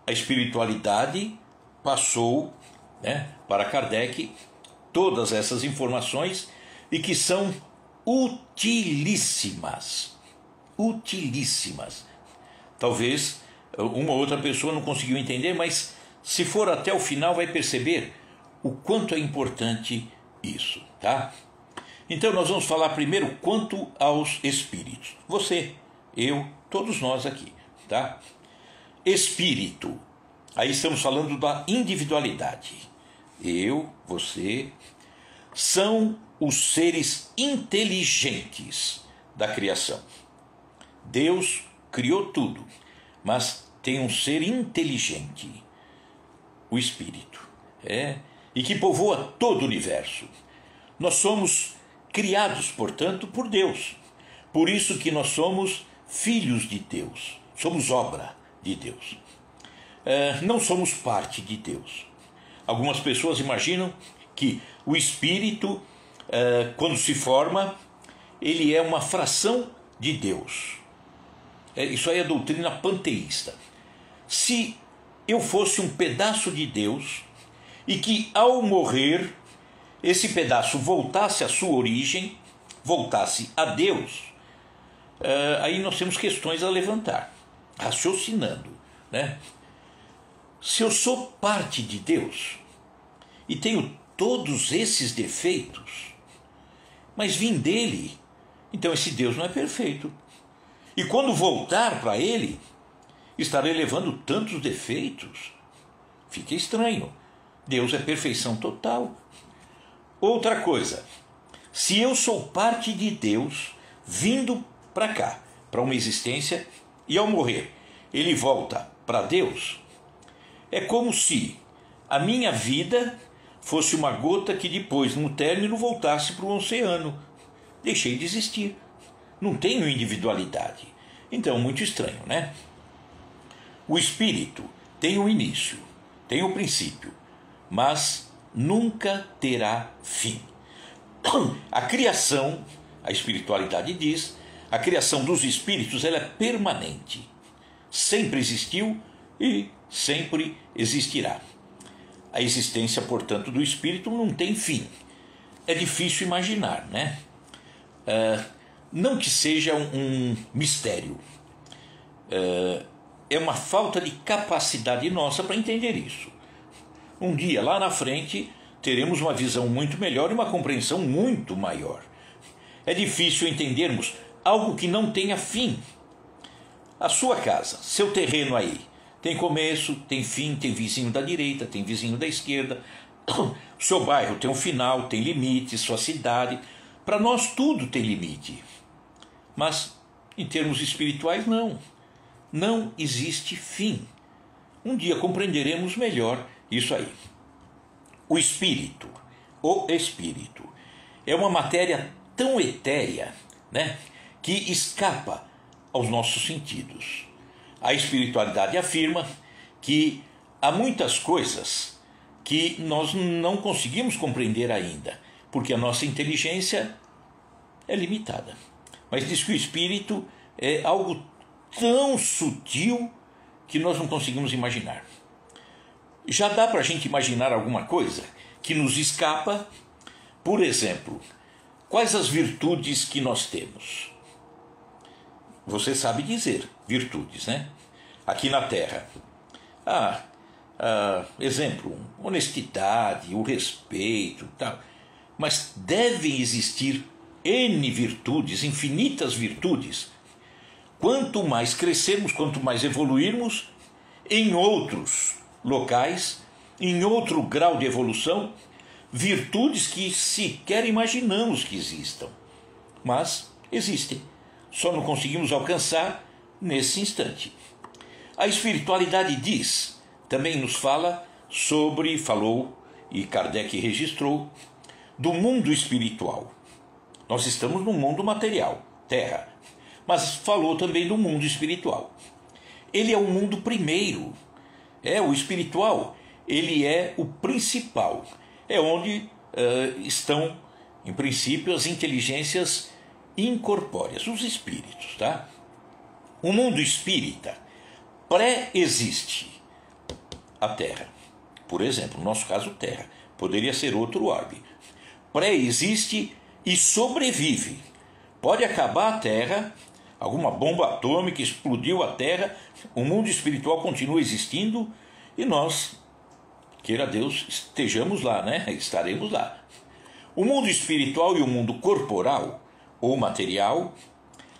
a espiritualidade passou, né, para Kardec todas essas informações e que são utilíssimas. Utilíssimas. Talvez uma outra pessoa não conseguiu entender, mas se for até o final vai perceber o quanto é importante isso, tá? Então nós vamos falar primeiro quanto aos espíritos. Você, eu, todos nós aqui, tá? Espírito. Aí estamos falando da individualidade. Eu, você, são os seres inteligentes da criação. Deus criou tudo, mas tem um ser inteligente, o Espírito, e que povoa todo o universo. Nós somos criados, portanto, por Deus. Por isso que nós somos filhos de Deus, somos obra de Deus. Não somos parte de Deus. Algumas pessoas imaginam que o Espírito, quando se forma, ele é uma fração de Deus. Isso aí é a doutrina panteísta. Se eu fosse um pedaço de Deus e que ao morrer esse pedaço voltasse à sua origem, voltasse a Deus, aí nós temos questões a levantar, raciocinando, né? Se eu sou parte de Deus e tenho todos esses defeitos, mas vim dele, então esse Deus não é perfeito. E quando voltar para ele, estarei levando tantos defeitos. Fica estranho. Deus é perfeição total. Outra coisa, se eu sou parte de Deus, vindo para cá, para uma existência, e ao morrer, ele volta para Deus, é como se a minha vida fosse uma gota que depois, no término, voltasse para o oceano. Deixei de existir. Não tenho individualidade. Então, muito estranho, né? O espírito tem um início, tem um princípio, mas nunca terá fim. A criação, a espiritualidade diz, a criação dos espíritos ela é permanente. Sempre existiu e sempre existirá. A existência, portanto, do espírito não tem fim. É difícil imaginar, né? Não que seja um mistério. É uma falta de capacidade nossa para entender isso. Um dia, lá na frente, teremos uma visão muito melhor e uma compreensão muito maior. É difícil entendermos algo que não tenha fim. A sua casa, seu terreno aí, tem começo, tem fim, tem vizinho da direita, tem vizinho da esquerda. O seu bairro tem um final, tem limite, sua cidade. Para nós tudo tem limite. Mas, em termos espirituais, não. Não existe fim. Um dia compreenderemos melhor isso aí. O espírito é uma matéria tão etérea, né, que escapa aos nossos sentidos. A espiritualidade afirma que há muitas coisas que nós não conseguimos compreender ainda, porque a nossa inteligência é limitada. Mas diz que o espírito é algo tão sutil que nós não conseguimos imaginar. Já dá para a gente imaginar alguma coisa que nos escapa? Por exemplo, quais as virtudes que nós temos? Você sabe dizer virtudes, né? Aqui na Terra. Exemplo, honestidade, o respeito, tal. Mas devem existir N virtudes, infinitas virtudes. Quanto mais crescermos, quanto mais evoluirmos em outros locais, em outro grau de evolução, virtudes que sequer imaginamos que existam. Mas existem. Só não conseguimos alcançar nesse instante. A espiritualidade diz, também nos falou, e Kardec registrou, do mundo espiritual. Nós estamos no mundo material, terra, mas falou também do mundo espiritual. Ele é o mundo primeiro, o espiritual, ele é o principal, é onde estão, em princípio, as inteligências incorpóreas, os espíritos, tá? O mundo espírita pré-existe a Terra. Por exemplo, no nosso caso, Terra. Poderia ser outro orbe. Pré-existe e sobrevive. Pode acabar a Terra, alguma bomba atômica explodiu a Terra, o mundo espiritual continua existindo e nós, queira Deus, estejamos lá, né? Estaremos lá. O mundo espiritual e o mundo corporal ou material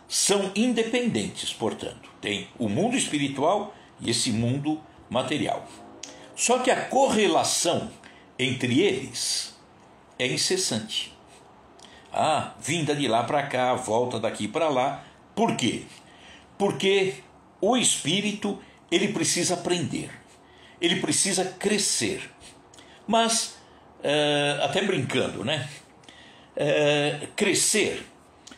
são independentes, portanto. Tem o mundo espiritual e esse mundo material. Só que a correlação entre eles é incessante. Vinda de lá para cá, volta daqui para lá. Por quê? Porque o espírito, ele precisa aprender, ele precisa crescer. Mas, até brincando, né? Crescer,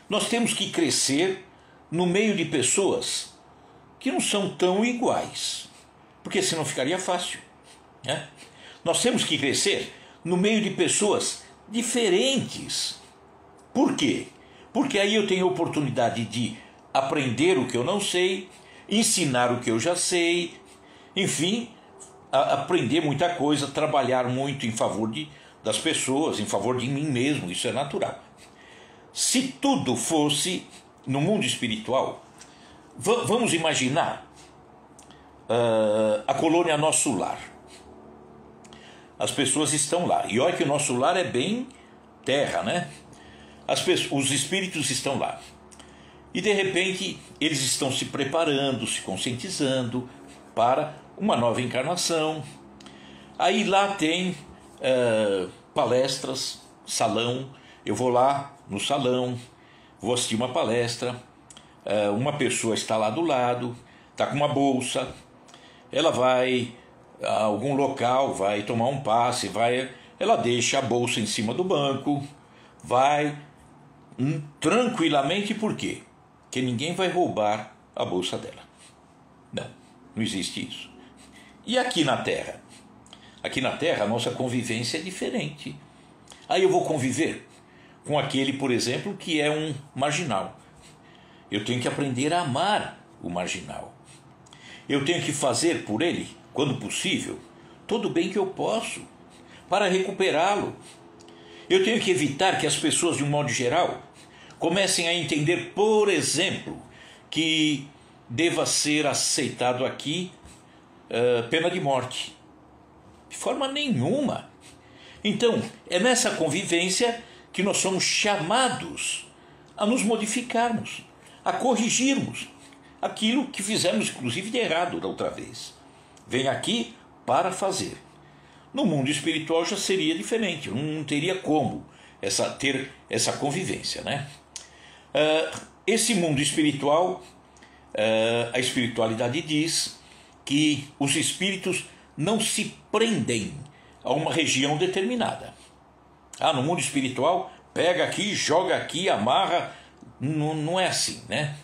nós temos que crescer no meio de pessoas que não são tão iguais, porque senão ficaria fácil, né? Nós temos que crescer no meio de pessoas diferentes. Por quê? Porque aí eu tenho a oportunidade de aprender o que eu não sei, ensinar o que eu já sei, enfim, aprender muita coisa, trabalhar muito em favor das pessoas, em favor de mim mesmo, isso é natural. Se tudo fosse no mundo espiritual, vamos imaginar a colônia Nosso Lar. As pessoas estão lá, e olha que o nosso lar é bem terra, né? Os espíritos estão lá. E de repente eles estão se preparando, se conscientizando para uma nova encarnação. Aí lá tem palestras, salão. Eu vou lá no salão, vou assistir uma palestra. Uma pessoa está lá do lado, está com uma bolsa. Ela vai a algum local, vai tomar um passe, ela deixa a bolsa em cima do banco, vai tranquilamente. Por quê? Porque ninguém vai roubar a bolsa dela. Não existe isso. E aqui na Terra? Aqui na Terra a nossa convivência é diferente. Aí eu vou conviver com aquele, por exemplo, que é um marginal. Eu tenho que aprender a amar o marginal. Eu tenho que fazer por ele, quando possível, todo o bem que eu posso para recuperá-lo. Eu tenho que evitar que as pessoas, de um modo geral, comecem a entender, por exemplo, que deva ser aceitado aqui pena de morte. De forma nenhuma. Então, é nessa convivência que nós somos chamados a nos modificarmos, a corrigirmos aquilo que fizemos, inclusive, de errado da outra vez. Vem aqui para fazer. No mundo espiritual já seria diferente, não teria como ter essa convivência, né? Esse mundo espiritual, a espiritualidade diz que os espíritos não se prendem a uma região determinada. No mundo espiritual, pega aqui, joga aqui, amarra. Não é assim, né?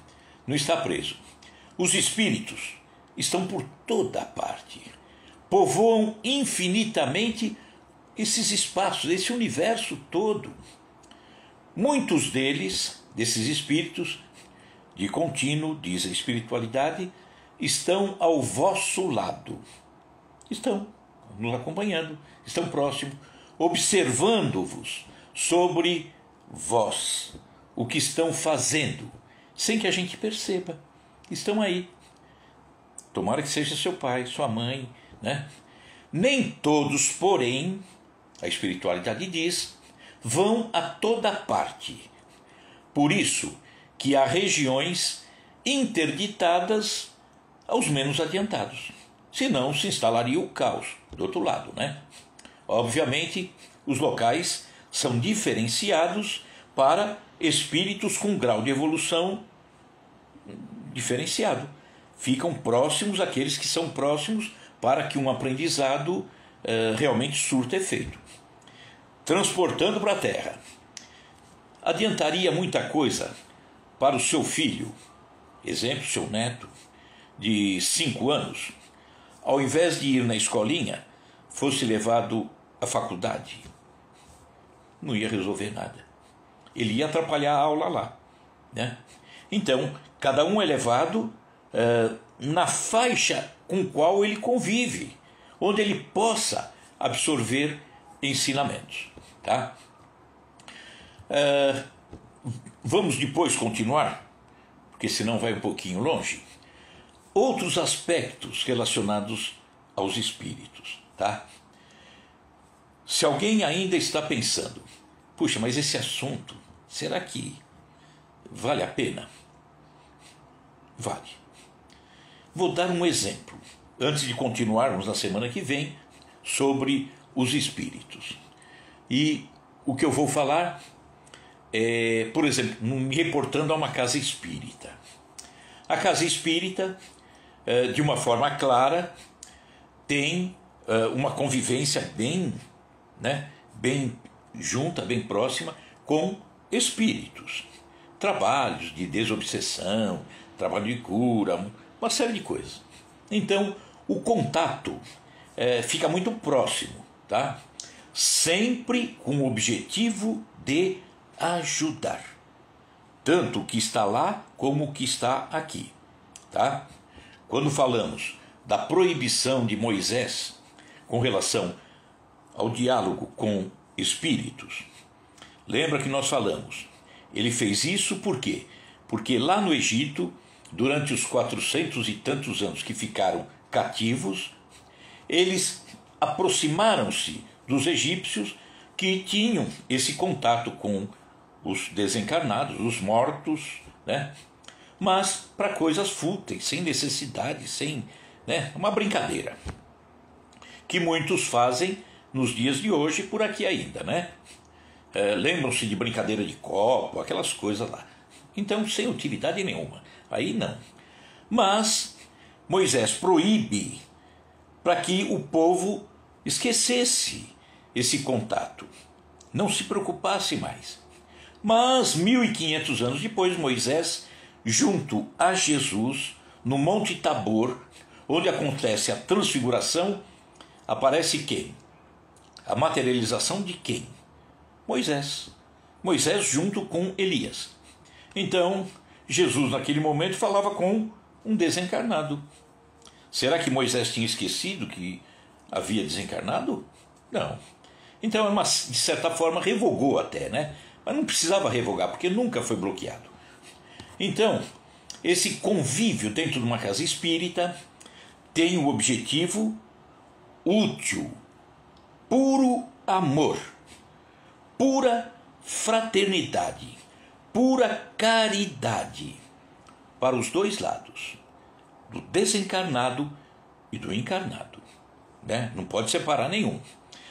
Não está preso. Os espíritos estão por toda parte, povoam infinitamente esses espaços, esse universo todo. Muitos desses espíritos, de contínuo, diz a espiritualidade, estão ao vosso lado. Estão nos acompanhando, estão próximos, observando-vos sobre vós, o que estão fazendo, sem que a gente perceba. Estão aí. Tomara que seja seu pai, sua mãe, né? Nem todos, porém, a espiritualidade diz, vão a toda parte. Por isso que há regiões interditadas aos menos adiantados. Senão se instalaria o caos do outro lado, né? Obviamente, os locais são diferenciados para espíritos com grau de evolução diferenciado. Ficam próximos àqueles que são próximos para que um aprendizado realmente surta efeito. Transportando para a Terra. Adiantaria muita coisa para o seu filho, exemplo, seu neto, de 5 anos, ao invés de ir na escolinha, fosse levado à faculdade. não ia resolver nada. Ele ia atrapalhar a aula lá, né? Então, cada um é levado na faixa com qual ele convive, onde ele possa absorver ensinamentos, tá? Vamos depois continuar, porque senão vai um pouquinho longe. Outros aspectos relacionados aos espíritos, tá? Se alguém ainda está pensando, puxa, mas esse assunto, será que vale a pena? Vale. Vou dar um exemplo, antes de continuarmos na semana que vem, sobre os espíritos. E o que eu vou falar é, por exemplo, me reportando a uma casa espírita. A casa espírita, de uma forma clara, tem uma convivência bem, né, bem junta, bem próxima com espíritos. Trabalhos de desobsessão, trabalho de cura, uma série de coisas. Então, o contato fica muito próximo, tá? Sempre com o objetivo de ajudar. Tanto o que está lá como o que está aqui, tá? Quando falamos da proibição de Moisés com relação ao diálogo com espíritos, lembra que nós falamos, ele fez isso por quê? Porque lá no Egito, durante os 400 e tantos anos que ficaram cativos, eles aproximaram-se dos egípcios que tinham esse contato com os desencarnados, os mortos, né? Mas para coisas fúteis, sem necessidade, sem, né? Uma brincadeira que muitos fazem nos dias de hoje por aqui ainda, né? Lembram-se de brincadeira de copo, aquelas coisas lá. Então, sem utilidade nenhuma. Aí não. Mas Moisés proíbe para que o povo esquecesse esse contato, não se preocupasse mais. Mas 1500 anos depois, Moisés, junto a Jesus, no Monte Tabor, onde acontece a transfiguração, aparece quem? A materialização de quem? Moisés. Moisés junto com Elias. Então, Jesus naquele momento falava com um desencarnado. Será que Moisés tinha esquecido que havia desencarnado? Não. Então, de certa forma, revogou até, né? Mas não precisava revogar, porque nunca foi bloqueado. Então, esse convívio dentro de uma casa espírita tem o objetivo útil, puro amor, pura fraternidade, pura caridade para os dois lados, do desencarnado e do encarnado, né? Não pode separar nenhum.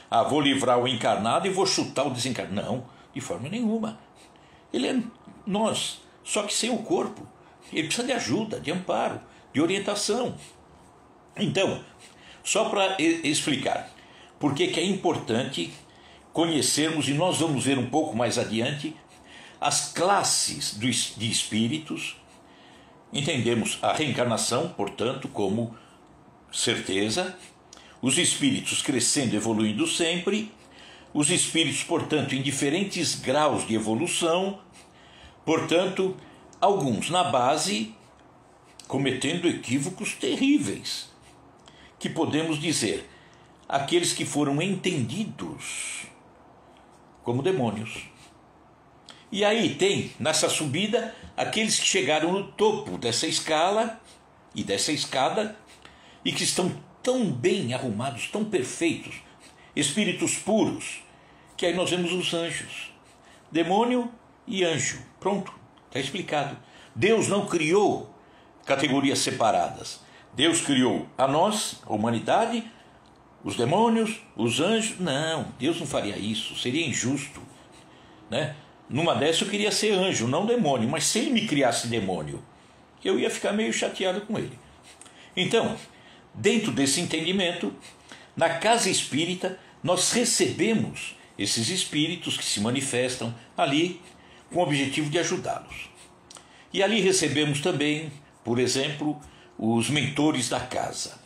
Ah, vou livrar o encarnado e vou chutar o desencarnado. Não, de forma nenhuma. Ele é nós, só que sem o corpo. Ele precisa de ajuda, de amparo, de orientação. Então, só para explicar por que é importante conhecermos, e nós vamos ver um pouco mais adiante, as classes de espíritos. Entendemos a reencarnação, portanto, como certeza, os espíritos crescendo, evoluindo sempre, os espíritos, portanto, em diferentes graus de evolução, portanto, alguns na base cometendo equívocos terríveis, que podemos dizer, aqueles que foram entendidos como demônios. E aí tem, nessa subida, aqueles que chegaram no topo dessa escala e dessa escada e que estão tão bem arrumados, tão perfeitos, espíritos puros, que aí nós vemos os anjos, demônio e anjo. Pronto, está explicado. Deus não criou categorias separadas. Deus criou a nós, a humanidade, os demônios, os anjos. Não, Deus não faria isso, seria injusto, né? Numa dessas eu queria ser anjo, não demônio, mas se ele me criasse demônio, eu ia ficar meio chateado com ele. Então, dentro desse entendimento, na casa espírita, nós recebemos esses espíritos que se manifestam ali com o objetivo de ajudá-los. E ali recebemos também, por exemplo, os mentores da casa.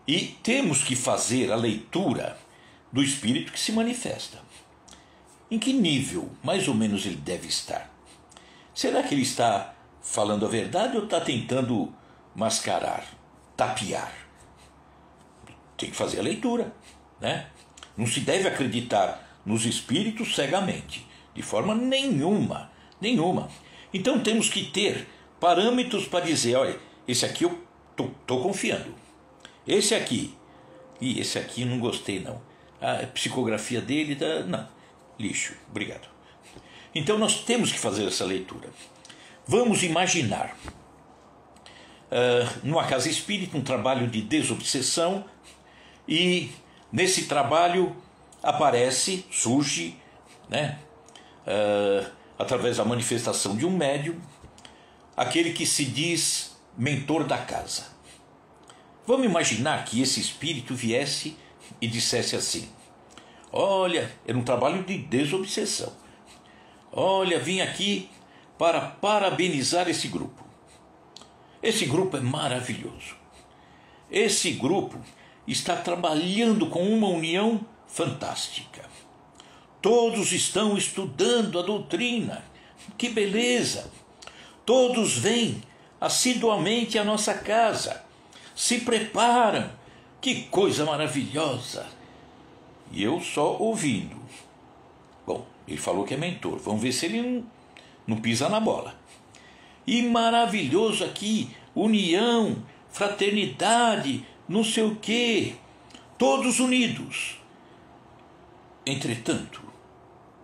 E temos que fazer a leitura do espírito que se manifesta. em que nível, mais ou menos, ele deve estar? Será que ele está falando a verdade ou está tentando mascarar, tapear? Tem que fazer a leitura, né? Não se deve acreditar nos espíritos cegamente, de forma nenhuma, nenhuma. Então temos que ter parâmetros para dizer, olha, esse aqui eu estou confiando. Esse aqui não gostei não. A psicografia dele, não, lixo, obrigado. Então nós temos que fazer essa leitura. Vamos imaginar, numa casa espírita, um trabalho de desobsessão, e nesse trabalho surge, né, através da manifestação de um médium, aquele que se diz mentor da casa. Vamos imaginar que esse espírito viesse e dissesse assim: olha, era um trabalho de desobsessão. Olha, vim aqui para parabenizar esse grupo. Esse grupo é maravilhoso. Esse grupo está trabalhando com uma união fantástica. Todos estão estudando a doutrina. Que beleza! Todos vêm assiduamente à nossa casa, se preparam. Que coisa maravilhosa! E eu só ouvindo. Bom, ele falou que é mentor. Vamos ver se ele não pisa na bola. E maravilhoso aqui, união, fraternidade, não sei o quê. Todos unidos. Entretanto,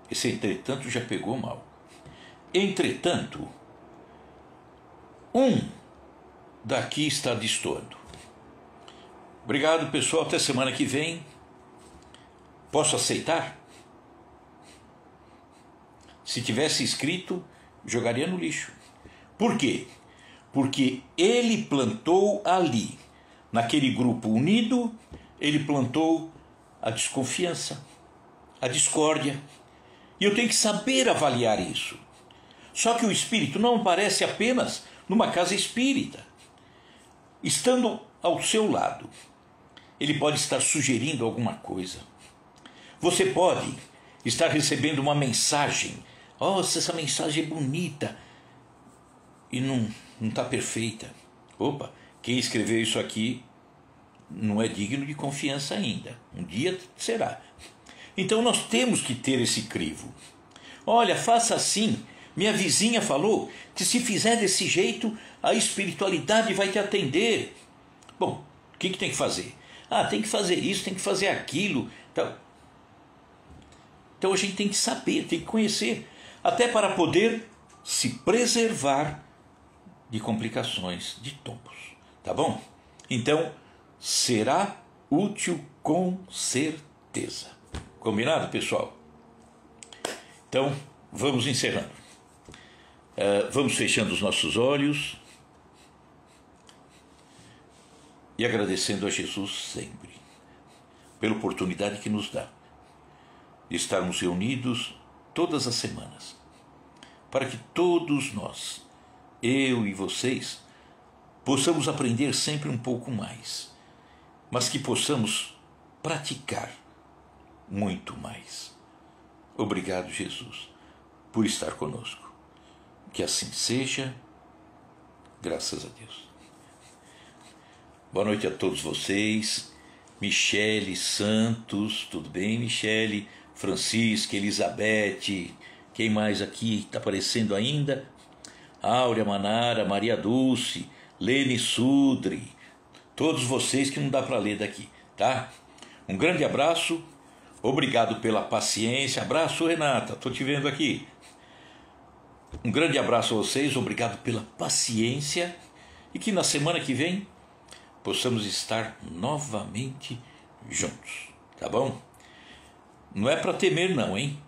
esse entretanto já pegou mal. Entretanto, um daqui está destoando. Obrigado, pessoal. Até semana que vem. Posso aceitar? Se tivesse escrito, jogaria no lixo. Por quê? Porque ele plantou ali, naquele grupo unido, ele plantou a desconfiança, a discórdia. E eu tenho que saber avaliar isso. Só que o espírito não aparece apenas numa casa espírita. Estando ao seu lado, ele pode estar sugerindo alguma coisa. Você pode estar recebendo uma mensagem. Nossa, essa mensagem é bonita. E não está perfeita. Opa, quem escreveu isso aqui não é digno de confiança ainda. Um dia será. Então nós temos que ter esse crivo. Olha, faça assim. Minha vizinha falou que se fizer desse jeito, a espiritualidade vai te atender. Bom, o que tem que fazer? Tem que fazer isso, tem que fazer aquilo. Então a gente tem que saber, tem que conhecer, até para poder se preservar de complicações, de tombos. Tá bom? Então, será útil com certeza. Combinado, pessoal? Então, vamos encerrando. Vamos fechando os nossos olhos e agradecendo a Jesus sempre pela oportunidade que nos dá de estarmos reunidos todas as semanas, para que todos nós, eu e vocês, possamos aprender sempre um pouco mais, mas que possamos praticar muito mais. Obrigado, Jesus, por estar conosco. Que assim seja, graças a Deus. Boa noite a todos vocês. Michele Santos, tudo bem, Michele? Francisca, Elizabeth, quem mais aqui está aparecendo ainda? Áurea Manara, Maria Dulce, Lene Sudre, todos vocês que não dá para ler daqui, tá? Um grande abraço, obrigado pela paciência. Abraço, Renata, estou te vendo aqui. Um grande abraço a vocês, obrigado pela paciência e que na semana que vem possamos estar novamente juntos, tá bom? Não é para temer não, hein?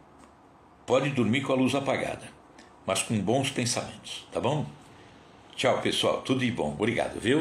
Pode dormir com a luz apagada, mas com bons pensamentos, tá bom? Tchau, pessoal, tudo de bom, obrigado, viu?